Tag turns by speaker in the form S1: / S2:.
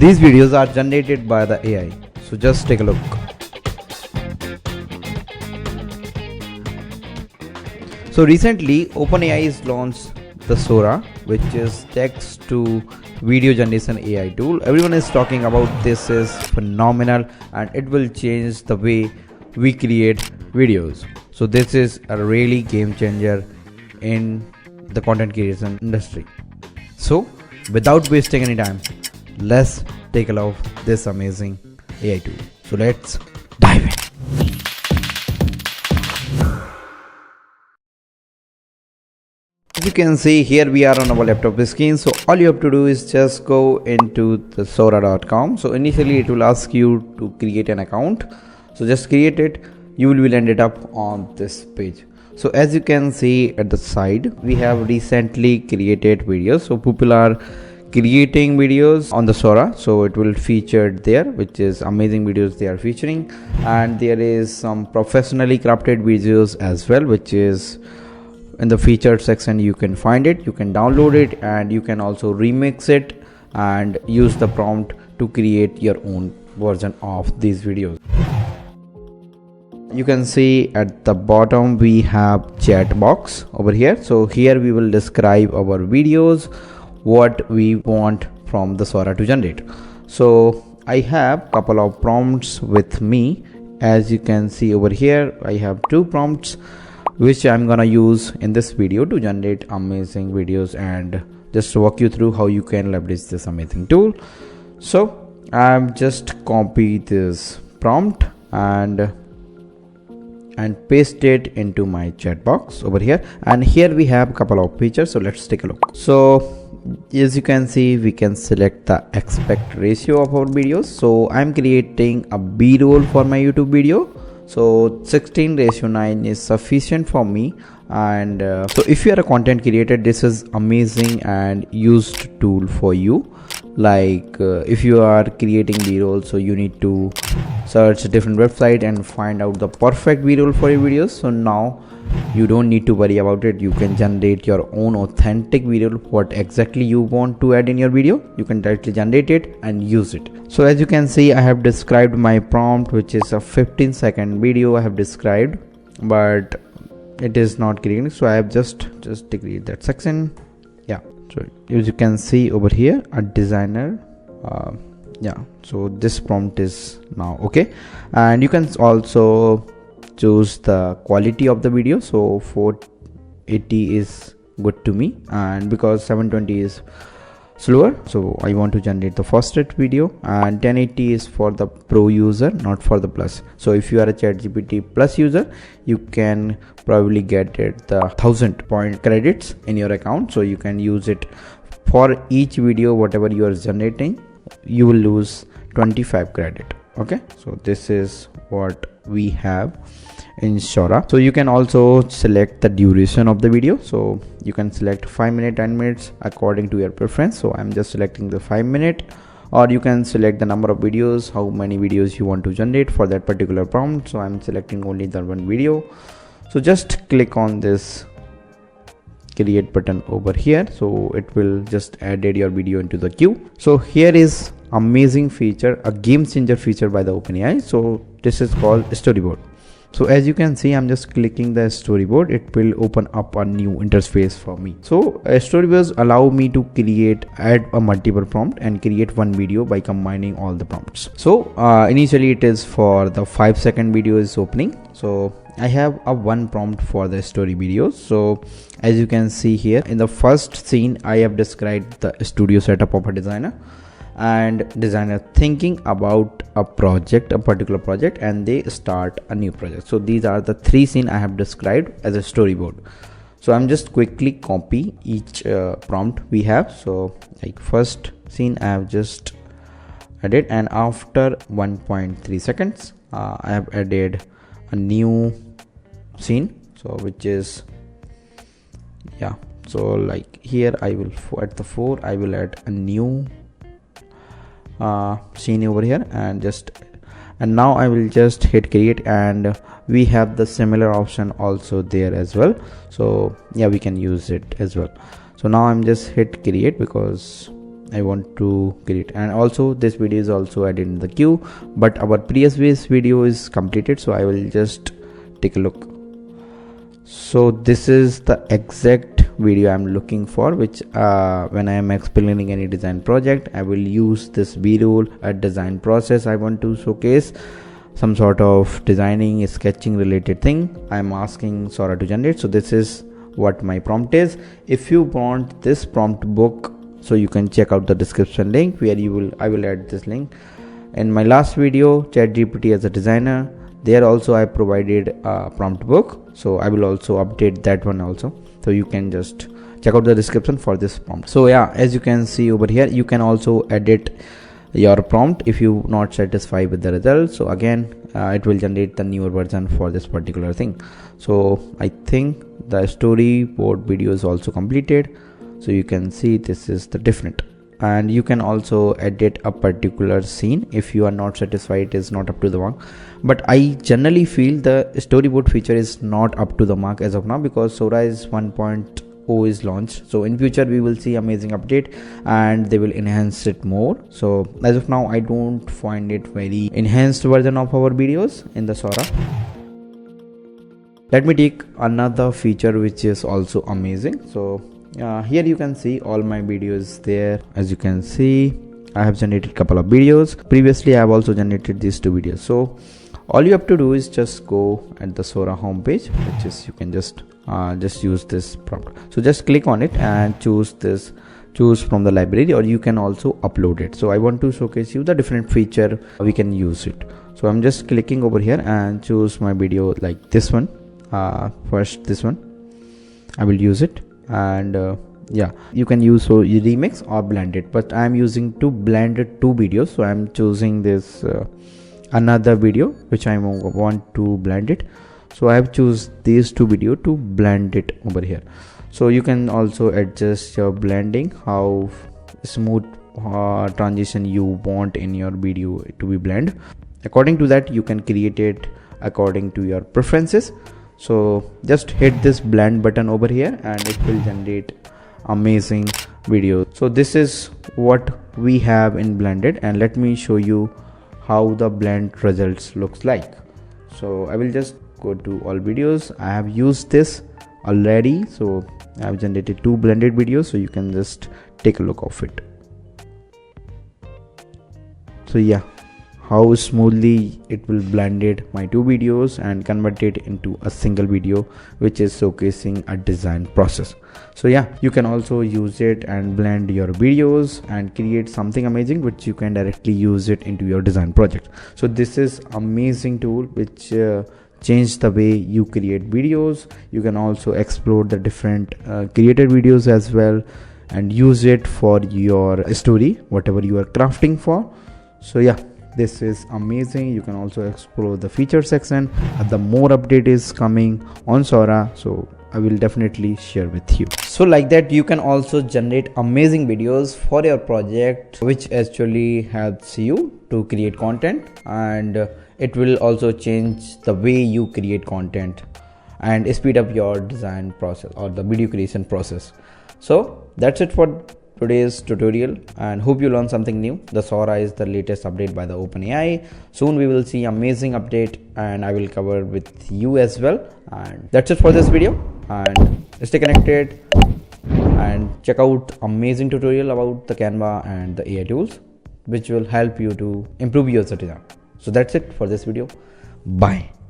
S1: These videos are generated by the AI, so just take a look. So recently OpenAI has launched the Sora, which is text to video generation AI tool. Everyone is talking about this is phenomenal and it will change the way we create videos. So this is a really game changer in the content creation industry. So without wasting any time, let's take a look at this amazing AI tool. So let's dive in. As you can see, here we are on our laptop screen. So all you have to do is just go into the Sora.com. So initially it will ask you to create an account. So just create it. You will end up on this page. So as you can see at the side, we have recently created videos. So people are creating videos on the Sora, so it will feature there, which is amazing videos they are featuring. And there is some professionally crafted videos as well, which is in the featured section. You can find it, you can download it, and you can also remix it and use the prompt to create your own version of these videos. You can see at the bottom we have chat box over here. So here we will describe our videos, what we want from the Sora to generate. So I have couple of prompts with me. As you can see over here, I have two prompts which I'm gonna use in this video to generate amazing videos and just walk you through how you can leverage this amazing tool. So I'm just copy this prompt and paste it into my chat box over here. And here we have a couple of features, so let's take a look. So as you can see, we can select the aspect ratio of our videos. So I'm creating a b-roll for my YouTube video, so 16:9 is sufficient for me. And so if you are a content creator, this is amazing and used tool for you. Like if you are creating b-roll, so you need to search a different website and find out the perfect b-roll for your videos. So now you don't need to worry about it. You can generate your own authentic b-roll. What exactly you want to add in your video, you can directly generate it and use it. So as you can see, I have described my prompt, which is a 15-second video I have described, but it is not creating. So I have just delete that section. Yeah, so as you can see over here, a designer, yeah, so this prompt is now okay. And you can also choose the quality of the video. So 480 is good to me, and because 720 is slower, so I want to generate the first rate video, and 1080 is for the pro user, not for the plus. So if you are a ChatGPT plus user, you can probably get it the 1000 point credits in your account. So you can use it for each video whatever you are generating. You will lose 25 credit. Okay, so this is what we have in Sora. So you can also select the duration of the video. So you can select 5 minutes, 10 minutes according to your preference. So I'm just selecting the 5 minute, or you can select the number of videos, how many videos you want to generate for that particular prompt. So I'm selecting only the one video. So just click on this create button over here, so it will just added your video into the queue. So here is amazing feature, a game changer feature by the OpenAI. So this is called Storyboard. So as you can see, I'm just clicking the Storyboard. It will open up a new interface for me. So Storyboards allow me to add a multiple prompt and create one video by combining all the prompts. So initially it is for the 5-second video is opening. So I have a one prompt for the story videos. So as you can see here in the first scene, I have described the studio setup of a designer, and designer thinking about a particular project, and they start a new project. So these are the three scenes I have described as a storyboard. So I'm just quickly copy each prompt we have. So like first scene I have just added, and after 1.3 seconds I have added a new scene, so which is, yeah, so like here I will at the 4 I will add a new scene over here, and now I will just hit create, and we have the similar option also there as well. So yeah, we can use it as well. So now I'm just hit create because I want to create. And also this video is also added in the queue, but our previous video is completed, so I will just take a look. So this is the exact video I'm looking for, which when I am explaining any design project, I will use this B-roll, a design process. I want to showcase some sort of designing, sketching related thing. I'm asking Sora to generate. So this is what my prompt is. If you want this prompt book, so you can check out the description link where I will add this link. In my last video, ChatGPT as a designer, there also I provided a prompt book, so I will also update that one also, so you can just check out the description for this prompt. So yeah, as you can see over here, you can also edit your prompt if you not satisfied with the result. So again, it will generate the newer version for this particular thing. So I think the storyboard video is also completed, so you can see this is the different. And you can also edit a particular scene if you are not satisfied, it is not up to the mark. But I generally feel the storyboard feature is not up to the mark as of now, because Sora is 1.0 is launched. So in future we will see amazing update and they will enhance it more. So as of now I don't find it very enhanced version of our videos in the Sora. Let me take another feature which is also amazing. So here you can see all my videos there. As you can see, I have generated a couple of videos. Previously I have also generated these 2 videos. So all you have to do is just go at the Sora homepage, which is you can just use this prompt. So just click on it and choose from the library, or you can also upload it. So I want to showcase you the different feature we can use it. So I'm just clicking over here and choose my video like this one. First this one I will use it. And yeah, you can use so you remix or blend it, but I am using to blend 2 videos. So I am choosing this another video which I want to blend it. So I have choose these 2 video to blend it over here. So you can also adjust your blending, how smooth transition you want in your video to be blend. According to that, you can create it according to your preferences. So just hit this blend button over here and it will generate amazing video. So this is what we have in blended, and let me show you how the blend results looks like. So I will just go to all videos. I have used this already, so I have generated 2 blended videos, so you can just take a look of it. So yeah, how smoothly it will blended my 2 videos and convert it into a single video, which is showcasing a design process. So yeah, you can also use it and blend your videos and create something amazing which you can directly use it into your design project. So this is amazing tool which change the way you create videos. You can also explore the different created videos as well and use it for your story, whatever you are crafting for. So yeah, this is amazing. You can also explore the feature section. The more update is coming on Sora, so I will definitely share with you. So like that, you can also generate amazing videos for your project, which actually helps you to create content, and it will also change the way you create content and speed up your design process or the video creation process. So that's it for today's tutorial, and hope you learned something new. The Sora is the latest update by the OpenAI. Soon we will see amazing update and I will cover with you as well. And that's it for this video, and stay connected and check out amazing tutorial about the Canva and the AI tools which will help you to improve your design. So that's it for this video. Bye.